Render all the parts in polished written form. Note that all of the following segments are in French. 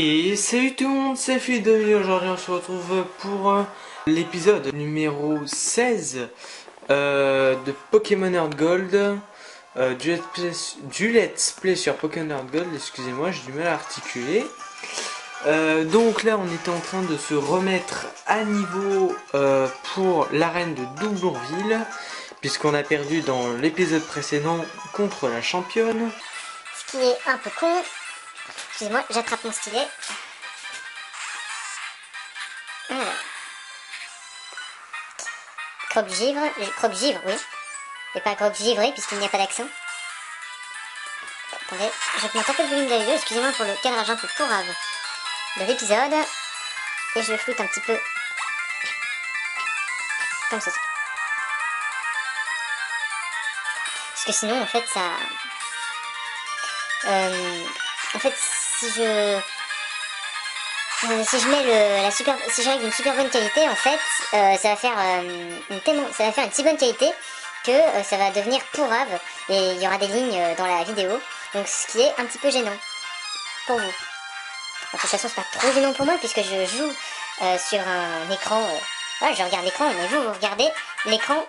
Et salut tout le monde, c'est Phil. Aujourd'hui on se retrouve pour l'épisode numéro 16 de Pokémon Heart Gold, du Let's Play sur Pokémon Heart Gold, excusez-moi, j'ai du mal à articuler. Donc là on était en train de se remettre à niveau pour l'arène de Doublonville, puisqu'on a perdu dans l'épisode précédent contre la championne. Ce qui est un peu con. Excusez-moi, j'attrape mon stylet. Alors. Croque-givre, oui. Et pas croque-givré, puisqu'il n'y a pas d'accent. Attendez, je monte un peu le volume de la vidéo, excusez-moi pour le cadrage un peu pourrave de l'épisode. Et je le floute un petit peu. Comme ceci. Parce que sinon, en fait, ça... en fait, si je mets si je règle une super bonne qualité, en fait, ça va faire une si bonne qualité que ça va devenir pourrave et il y aura des lignes dans la vidéo, donc ce qui est un petit peu gênant pour vous. De toute façon, c'est pas trop gênant pour moi puisque je joue sur un écran. Voilà, je regarde l'écran, mais vous regardez l'écran,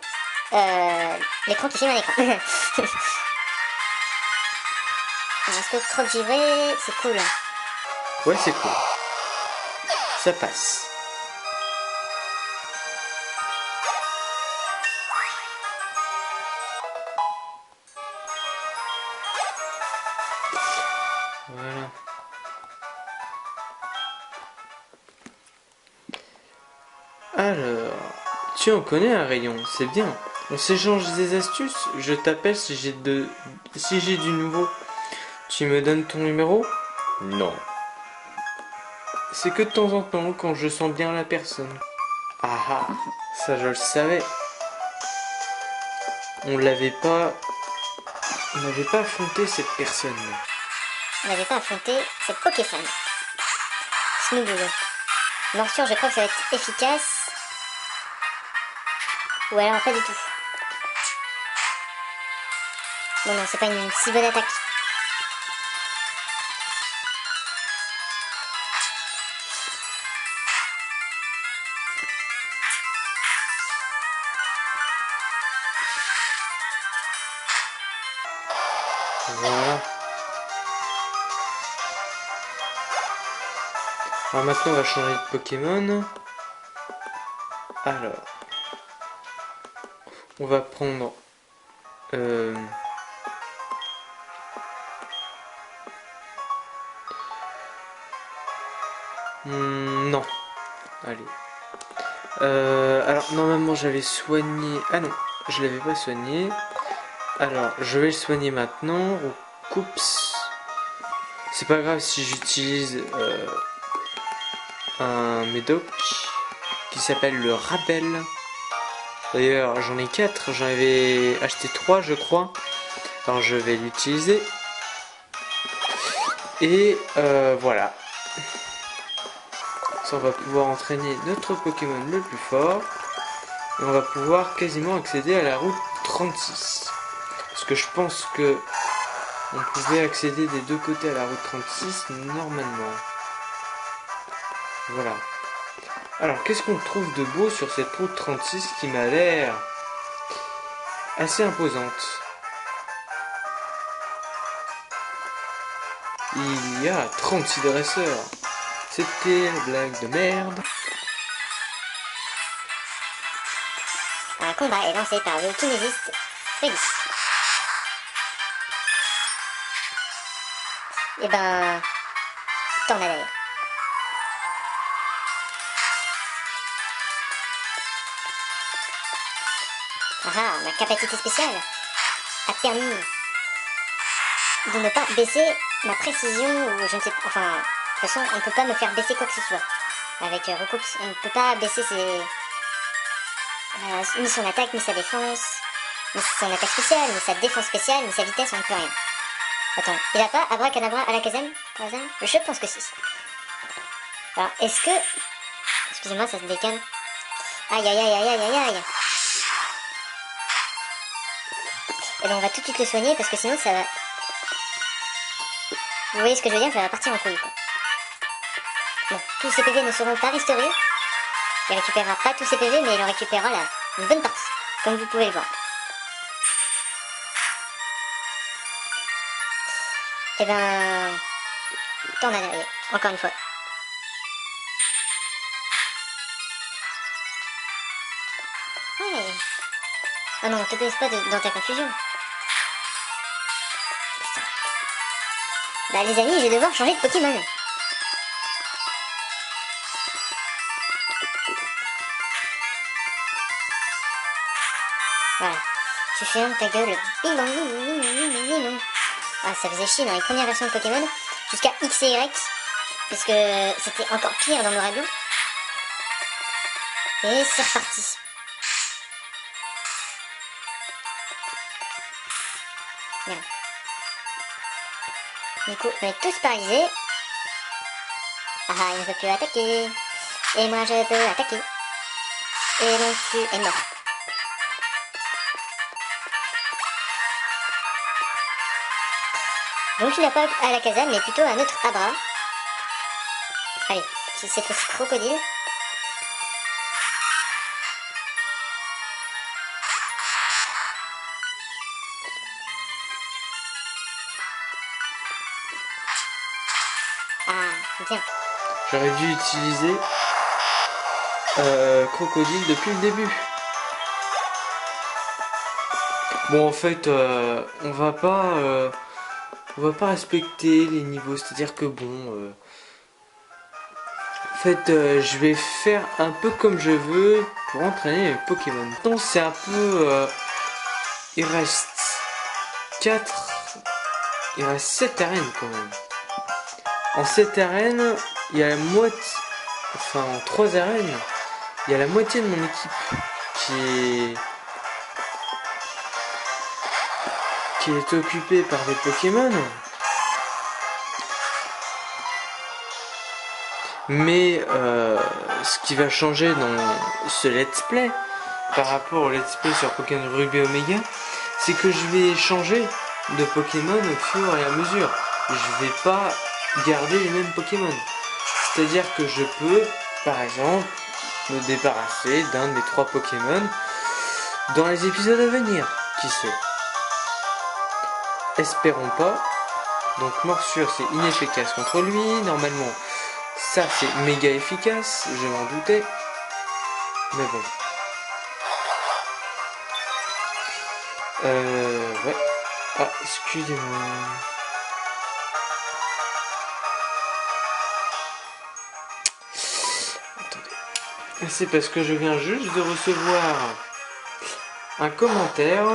l'écran qui filme un écran. Est-ce que croque-givré, c'est cool? Ouais, c'est cool. Ça passe. Voilà. Alors, tu en connais un rayon, c'est bien. On s'échange des astuces. Je t'appelle si j'ai du nouveau. Tu me donnes ton numéro? Non. C'est que de temps en temps, quand je sens bien la personne. Ah ah, ça je le savais. On n'avait pas affronté cette personne. On n'avait pas affronté cette Pokéfan. Snooble. Morsure, je crois que ça va être efficace. Ou alors pas du tout. Bon non, c'est pas une si bonne attaque. Voilà. Alors maintenant on va changer de Pokémon. Alors. On va prendre... non. Allez. Alors normalement j'avais soigné... Ah non, je l'avais pas soigné. Alors je vais le soigner maintenant. Coups. C'est pas grave si j'utilise un médoc qui s'appelle le Rabel. D'ailleurs j'en ai 4, j'en avais acheté 3 je crois. Alors je vais l'utiliser. Et voilà. Ça, on va pouvoir entraîner notre Pokémon le plus fort. Et on va pouvoir quasiment accéder à la route 36. Parce que je pense que on pouvait accéder des deux côtés à la route 36 normalement. Voilà. Alors qu'est-ce qu'on trouve de beau sur cette route 36 qui m'a l'air assez imposante? Il y a 36 dresseurs. C'était une blague de merde. Un combat est lancé par le kinésiste Freddy. Et ben... Tornadaire. Ah ah, ma capacité spéciale a permis de ne pas baisser ma précision, ou je ne sais pas, enfin, de toute façon, on ne peut pas me faire baisser quoi que ce soit. Avec Recoups, on ne peut pas baisser ni son attaque, ni sa défense, ni son attaque spéciale, ni sa défense spéciale, ni sa vitesse, on ne peut rien. Attends, il a pas Abracadabra à la Kazam, par hasard? Je pense que si. Alors, est-ce que... Excusez-moi, ça se décale. Aïe, aïe, aïe, aïe, aïe, aïe, aïe. Et ben on va tout de suite le soigner parce que sinon ça va... Vous voyez ce que je veux dire? Ça va partir en couille quoi. tous ses PV ne seront pas restaurés. Il récupérera pas tous ses PV, mais il en récupérera une bonne partie, comme vous pouvez le voir. Et ben... T'en as derrière, encore une fois. Ouais. Ah non, te laisse pas dans ta confusion. Bah les amis, je vais devoir changer de Pokémon. Voilà. Tu fermes ta gueule. Bing bang, bing bing bing bing bing bing. Ah, ça faisait chier dans les premières versions de Pokémon. Jusqu'à X et Y. Parce que c'était encore pire dans le radio. Et c'est reparti. Bien. Du coup, on est tous paralysés. Ah, il ne peut plus attaquer. Et moi, je peux attaquer. Et mon cul est mort. Donc il n'a pas à la caserne, mais plutôt à notre Abra. Allez, cette fois-ci crocodile. Ah, bien. J'aurais dû utiliser crocodile depuis le début. Bon, en fait, on va pas respecter les niveaux, c'est-à-dire que bon, en fait, je vais faire un peu comme je veux pour entraîner les Pokémon. Donc c'est un peu, il reste 7 arènes quand même. En 7 arènes, il y a la moitié, enfin en 3 arènes, il y a la moitié de mon équipe qui est occupée par des Pokémon. Mais ce qui va changer dans ce let's play par rapport au let's play sur Pokémon Ruby Omega, c'est que je vais changer de Pokémon au fur et à mesure. Je vais pas garder les mêmes Pokémon. C'est-à-dire que je peux, par exemple, me débarrasser d'un des 3 Pokémon dans les épisodes à venir. Qui sait? Espérons pas. Donc morsure, c'est inefficace contre lui. Normalement, ça c'est méga efficace, je m'en doutais. Mais bon. Ouais. Ah, excusez-moi. Attendez. C'est parce que je viens juste de recevoir un commentaire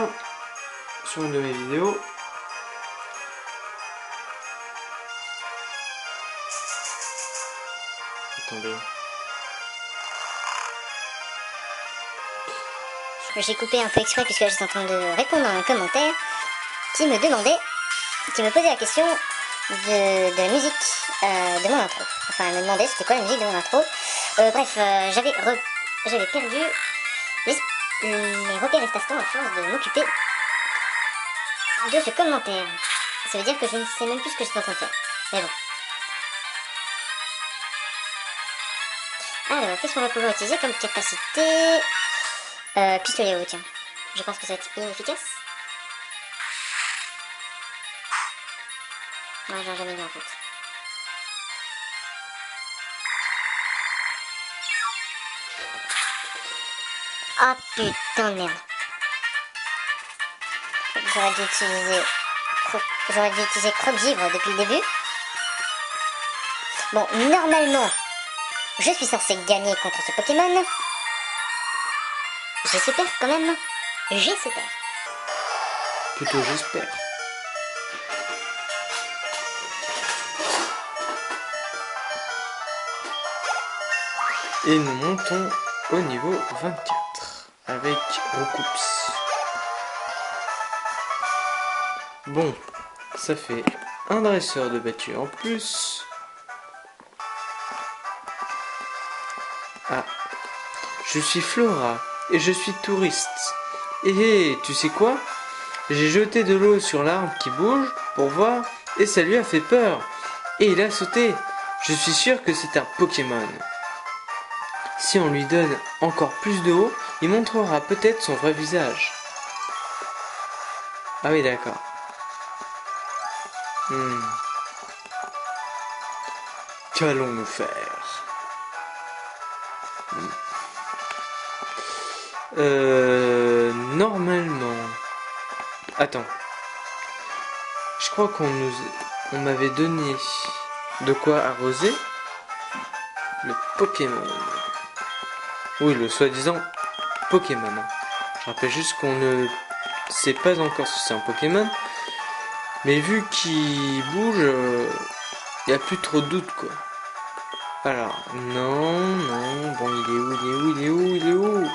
sur une de mes vidéos. Attendez. J'ai coupé un peu exprès puisque j'étais en train de répondre à un commentaire qui me posait la question de la musique de mon intro. Enfin, elle me demandait c'était quoi la musique de mon intro. Bref, j'avais perdu mes repères espace-temps à force de m'occuper de ce commentaire. Ça veut dire que je ne sais même plus ce que je suis en train de faire. Mais bon. Alors, qu'est-ce qu'on va pouvoir utiliser comme capacité? Pistolet haut, tiens. Je pense que ça va être inefficace. Non, j'en ai jamais mis en fait. Ah putain de merde. J'aurais dû utiliser Croque-Givre depuis le début. Bon, normalement, je suis censé gagner contre ce Pokémon. J'espère quand même. J'espère. Plutôt j'espère. Et nous montons au niveau 24 avec Roucoups. Bon, ça fait un dresseur de battu en plus. Ah, je suis Flora et je suis touriste. Et tu sais quoi? J'ai jeté de l'eau sur l'arbre qui bouge pour voir et ça lui a fait peur. Et il a sauté. Je suis sûr que c'est un Pokémon. Si on lui donne encore plus de haut, il montrera peut-être son vrai visage. Ah oui, d'accord. Qu'allons-nous faire? Normalement... Attends. Je crois on m'avait donné de quoi arroser le Pokémon. Oui, le soi-disant Pokémon. Je rappelle juste qu'on ne sait pas encore si c'est un Pokémon. Mais vu qu'il bouge, il n'y a plus trop de doute quoi. Alors, non, bon, il est où?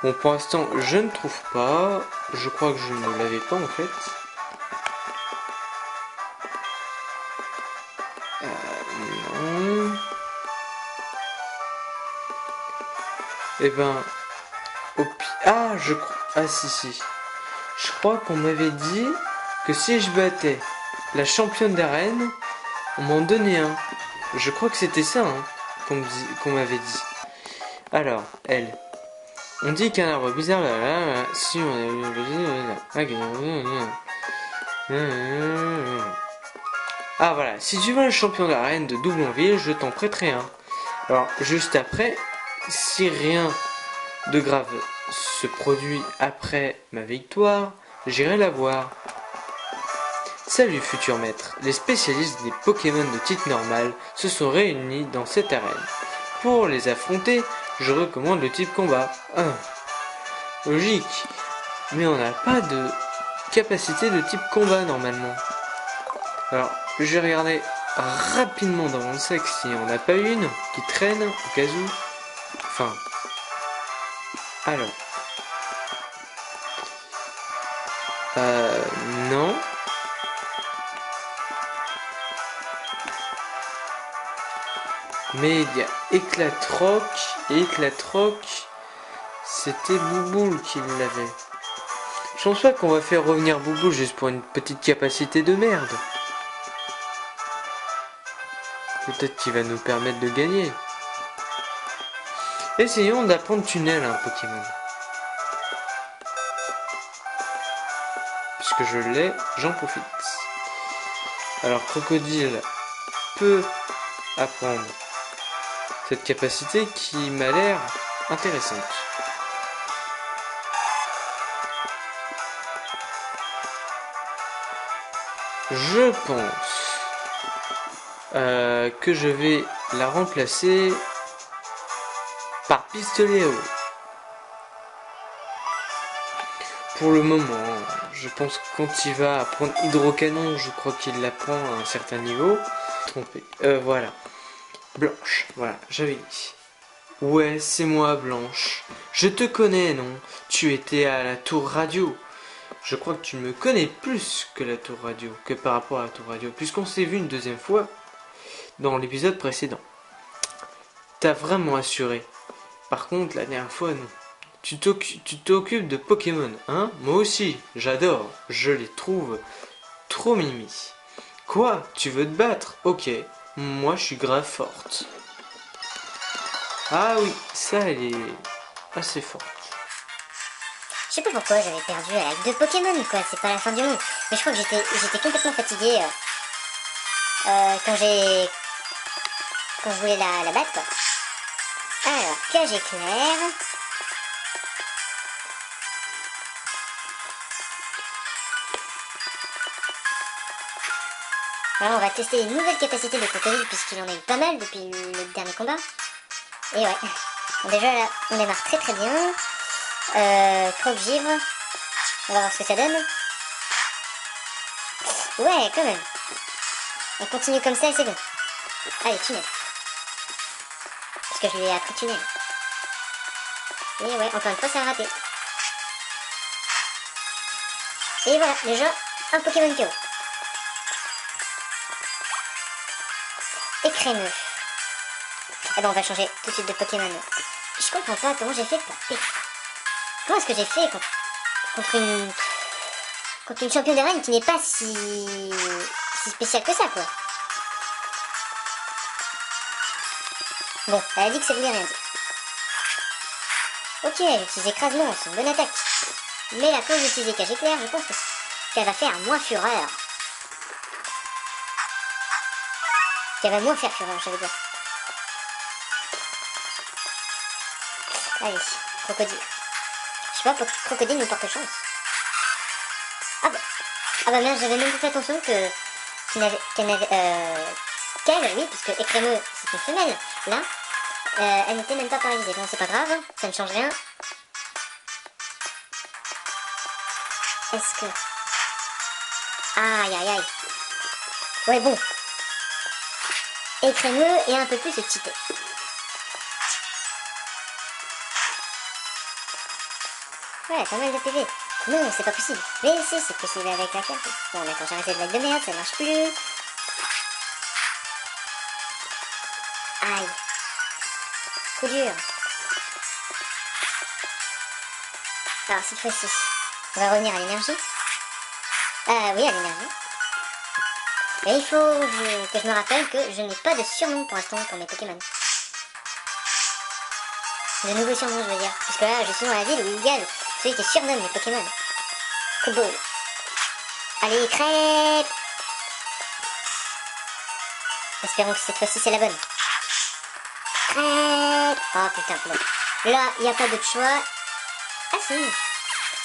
Bon, pour l'instant, je ne trouve pas. Je crois que je ne l'avais pas en fait. Non. Eh ben, ah, ah si. Je crois qu'on m'avait dit que si je battais la championne d'arène, on m'en donnait un. Je crois que c'était ça hein, qu'on m'avait dit. Alors, elle. On dit qu'un arbre bizarre, si on a... Ah voilà, si tu veux le champion d'arène de Doublonville, je t'en prêterai un. Alors, juste après, si rien de grave se produit après ma victoire, j'irai la voir. Salut futur maître, les spécialistes des Pokémon de type normal se sont réunis dans cette arène. Pour les affronter, je recommande le type combat. Logique, mais on n'a pas de capacité de type combat normalement. Alors, je vais regarder rapidement dans mon sac si on n'a pas une qui traîne au cas où. Enfin, alors. Non. Mais il y a Éclatroc, et Éclatroc, c'était Bouboule qui l'avait. Je pense pas qu'on va faire revenir Bouboule juste pour une petite capacité de merde. Peut-être qu'il va nous permettre de gagner. Essayons d'apprendre tunnel à un Pokémon. Puisque je l'ai, j'en profite. Alors Crocodile peut apprendre cette capacité qui m'a l'air intéressante. Je pense que je vais la remplacer par pistolet à eau. Pour le moment, je pense que quand il va apprendre hydrocanon, je crois qu'il l'apprend à un certain niveau. Trompé. Voilà. Blanche. Voilà, j'avais dit. Ouais, c'est moi, Blanche. Je te connais, non? Tu étais à la tour radio. Je crois que tu me connais plus que la tour radio, que par rapport à la tour radio, puisqu'on s'est vu une deuxième fois dans l'épisode précédent. T'as vraiment assuré. Par contre, la dernière fois, non. Tu t'occupes de Pokémon, hein? Moi aussi, j'adore. Je les trouve trop mimi. Quoi? Tu veux te battre? Ok. Moi, je suis grave forte. Ah oui, ça, elle est assez forte. Je sais pas pourquoi j'avais perdu à la 2 Pokémon, quoi. C'est pas la fin du monde. Mais je crois que j'étais complètement fatiguée quand je voulais la battre, quoi. Alors, cage éclair. Alors on va tester une nouvelle capacité de Crocodile puisqu'il en a eu pas mal depuis le dernier combat. Et ouais. Bon, déjà là, on démarre très très bien. Croque-givre. On va voir ce que ça donne. Ouais, quand même. On continue comme ça et c'est bon. Allez, tunnel. Parce que je lui ai appris tunnel. Et ouais, encore une fois, ça a raté. Et voilà, déjà, un Pokémon KO. Et crémeux. Eh ben on va changer tout de suite de Pokémon. Je comprends pas comment j'ai fait pour perdre. Comment est-ce que j'ai fait contre une championne de reine qui n'est pas si spéciale que ça, quoi. Bon, elle a dit que ça voulait rien dire. Ok, elle utilise écrasement, c'est une bonne attaque. Mais la cause d'utiliser cage éclair, je pense qu'elle va faire moins fureur. Qu'elle va moins faire fureur, je veux dire. Allez, crocodile. Je sais pas, crocodile nous porte chance. Ah bah merde, j'avais même pas fait attention qu'elle, oui, puisque écrémeux, c'est une femelle, là, elle n'était même pas paralysée. Bon, c'est pas grave, ça ne change rien. Est-ce que... Aïe, aïe, aïe. Ouais, bon. Écrémeux et un peu plus cheaté. Ouais, pas mal de PV. Non, c'est pas possible. Mais si, c'est possible avec la carte. Bon, d'accord, j'ai arrêté de blague de merde, ça marche plus. Aïe. Coup dur. Alors, cette fois-ci, on va revenir à l'énergie. Oui, à l'énergie. Et il faut que je me rappelle que je n'ai pas de surnom pour l'instant pour mes Pokémon. De nouveaux surnoms, je veux dire. Parce que là, je suis dans la ville où il y a celui qui surnomme les Pokémon. Kubo. Allez, crêpe. Espérons que cette fois-ci c'est la bonne. Crêpe. Oh putain, bon. Là, il n'y a pas d'autre choix. Ah si.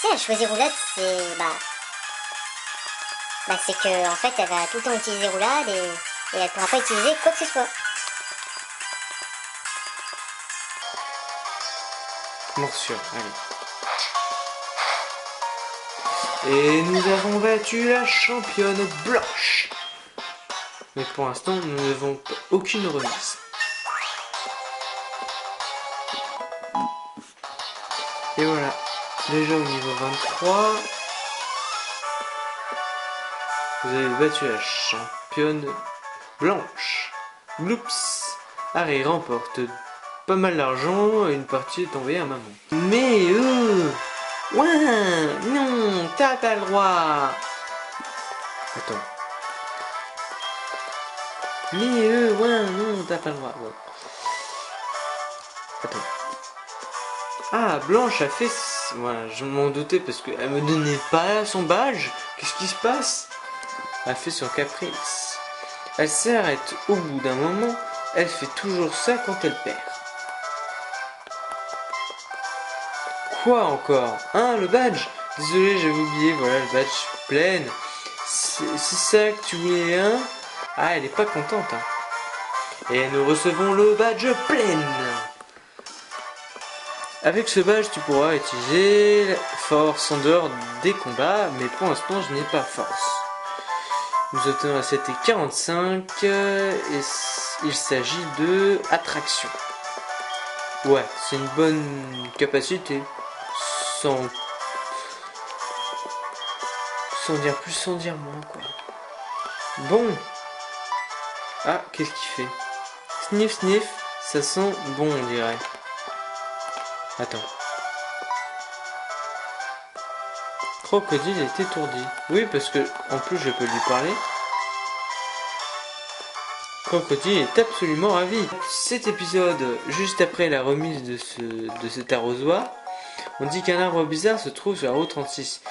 Si elle choisit roulade, c'est... c'est que en fait elle va tout le temps utiliser roulade et elle pourra pas utiliser quoi que ce soit. Morsure, allez. Et nous avons battu la championne blanche. Mais pour l'instant, nous n'avons aucune remise. Et voilà. Déjà au niveau 23. Vous avez battu la championne blanche. Gloops. Harry remporte pas mal d'argent et une partie est envoyée à maman. Mais ouais, non, t'as pas le droit. Attends. Mais ouais, non, t'as pas le droit. Bon. Attends. Ah, Blanche a fait... Voilà, je m'en doutais parce qu'elle me donnait pas son badge. Qu'est-ce qui se passe? Elle a fait son caprice. Elle s'arrête au bout d'un moment. Elle fait toujours ça quand elle perd. Quoi encore? Hein, le badge? Désolé, j'avais oublié, voilà le badge pleine. C'est ça que tu voulais, hein? Ah, elle est pas contente, hein. Et nous recevons le badge pleine. Avec ce badge, tu pourras utiliser force en dehors des combats, mais pour l'instant, je n'ai pas force. Nous obtenons la CT45 et il s'agit de attraction. Ouais, c'est une bonne capacité. Sans dire plus, sans dire moins, quoi. Bon. Ah, qu'est-ce qu'il fait? Sniff, sniff, ça sent bon, on dirait. Attends. Crocodile est étourdi. Oui, parce que en plus je peux lui parler. Crocodile est absolument ravi. Cet épisode, juste après la remise de cet arrosoir, on dit qu'un arbre bizarre se trouve sur la route 36.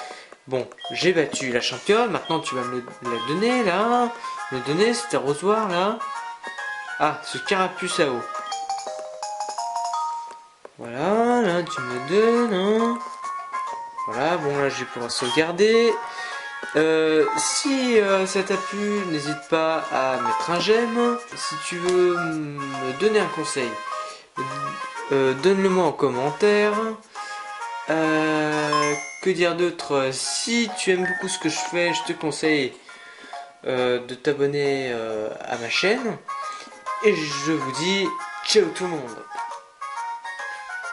Bon, j'ai battu la championne, maintenant tu vas me la donner là. Me donner cet arrosoir là. Ah, ce carapuce à eau. Voilà, là tu me donnes, hein. Voilà, bon là je vais pouvoir sauvegarder. Si ça t'a plu, n'hésite pas à mettre un j'aime. Si tu veux me donner un conseil, donne-le-moi en commentaire. Que dire d'autre? Si tu aimes beaucoup ce que je fais, je te conseille de t'abonner à ma chaîne. Et je vous dis ciao tout le monde.